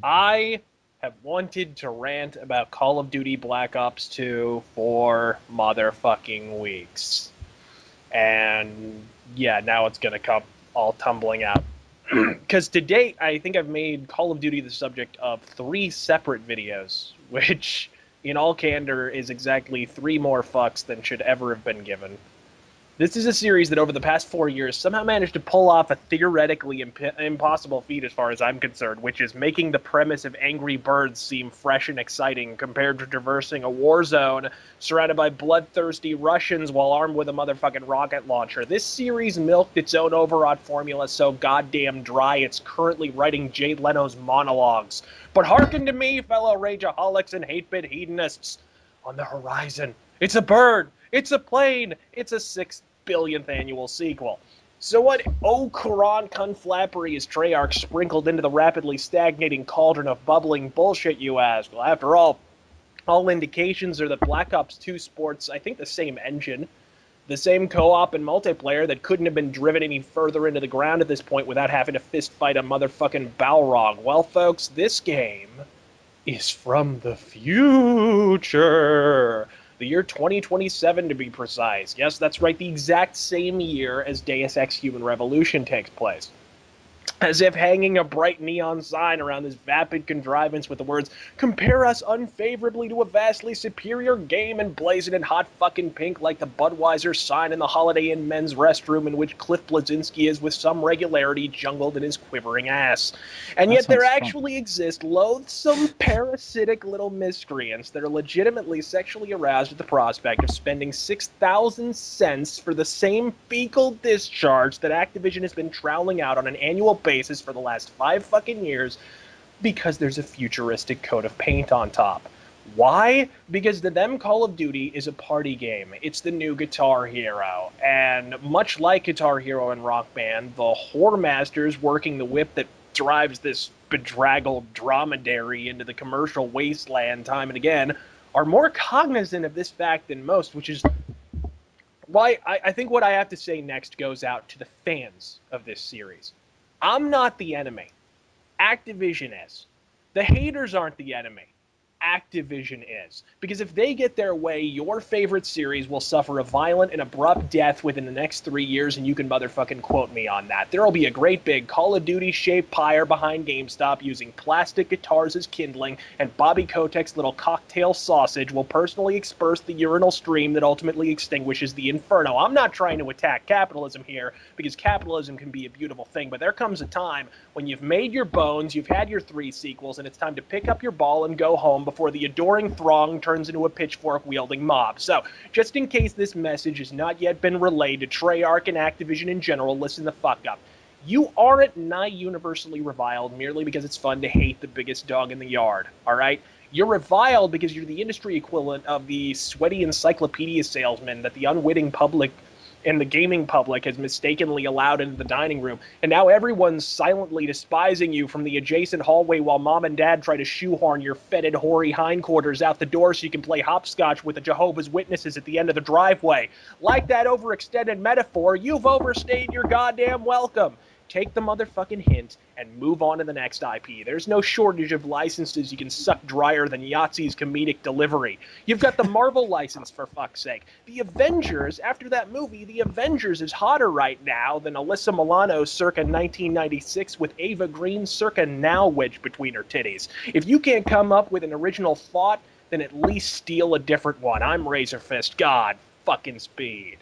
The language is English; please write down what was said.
I have wanted to rant about Call of Duty Black Ops 2 for motherfucking weeks. And yeah, now it's going to come all tumbling out. Because to date, I think I've made Call of Duty the subject of 3 separate videos, which, in all candor, is exactly 3 more fucks than should ever have been given. This is a series that over the past 4 years somehow managed to pull off a theoretically impossible feat as far as I'm concerned, which is making the premise of Angry Birds seem fresh and exciting compared to traversing a war zone surrounded by bloodthirsty Russians while armed with a motherfucking rocket launcher. This series milked its own overwrought formula so goddamn dry it's currently writing Jay Leno's monologues. But hearken to me, fellow rageaholics and hate-bit hedonists. On the horizon, it's a bird, it's a plane, it's a 6 billionth annual sequel. So what Quran conflappery is Treyarch sprinkled into the rapidly stagnating cauldron of bubbling bullshit, you ask? Well, after all indications are that Black Ops 2 sports, I think, the same engine, the same co-op and multiplayer that couldn't have been driven any further into the ground at this point without having to fist fight a motherfucking Balrog. Well, folks, this game is from the future. The year 2027, to be precise. Yes, that's right, the exact same year as Deus Ex Human Revolution takes place. As if hanging a bright neon sign around this vapid contrivance with the words, compare us unfavorably to a vastly superior game, emblazoned in hot fucking pink like the Budweiser sign in the Holiday Inn men's restroom in which Cliff Bleszinski is with some regularity jungled in his quivering ass. And That yet there sounds fun. actually exist loathsome, parasitic little miscreants that are legitimately sexually aroused at the prospect of spending 6,000 cents for the same fecal discharge that Activision has been troweling out on an annual basis for the last 5 fucking years because there's a futuristic coat of paint on top. Why? Because to them, Call of Duty is a party game. It's the new Guitar Hero. And much like Guitar Hero and Rock Band, the whore masters working the whip that drives this bedraggled dromedary into the commercial wasteland time and again are more cognizant of this fact than most, which is why I think what I have to say next goes out to the fans of this series. I'm not the enemy. Activision is. The haters aren't the enemy. Activision is. Because if they get their way, your favorite series will suffer a violent and abrupt death within the next 3 years, and you can motherfucking quote me on that. There'll be a great big Call of Duty-shaped pyre behind GameStop using plastic guitars as kindling, and Bobby Kotick's little cocktail sausage will personally asperse the urinal stream that ultimately extinguishes the inferno. I'm not trying to attack capitalism here, because capitalism can be a beautiful thing, but there comes a time when you've made your bones, you've had your 3 sequels, and it's time to pick up your ball and go home before the adoring throng turns into a pitchfork-wielding mob. So, just in case this message has not yet been relayed to Treyarch and Activision in general, listen the fuck up. You aren't nigh universally reviled merely because it's fun to hate the biggest dog in the yard, alright? You're reviled because you're the industry equivalent of the sweaty encyclopedia salesman that the unwitting public and the gaming public has mistakenly allowed into the dining room, and now everyone's silently despising you from the adjacent hallway while mom and dad try to shoehorn your fetid, hoary hindquarters out the door so you can play hopscotch with the Jehovah's Witnesses at the end of the driveway. Like that overextended metaphor, you've overstayed your goddamn welcome. Take the motherfucking hint and move on to the next IP. There's no shortage of licenses you can suck drier than Yahtzee's comedic delivery. You've got the Marvel license, for fuck's sake. The Avengers, after that movie, The Avengers is hotter right now than Alyssa Milano circa 1996 with Ava Green circa now wedged between her titties. If you can't come up with an original thought, then at least steal a different one. I'm Razörfist. God fucking speed.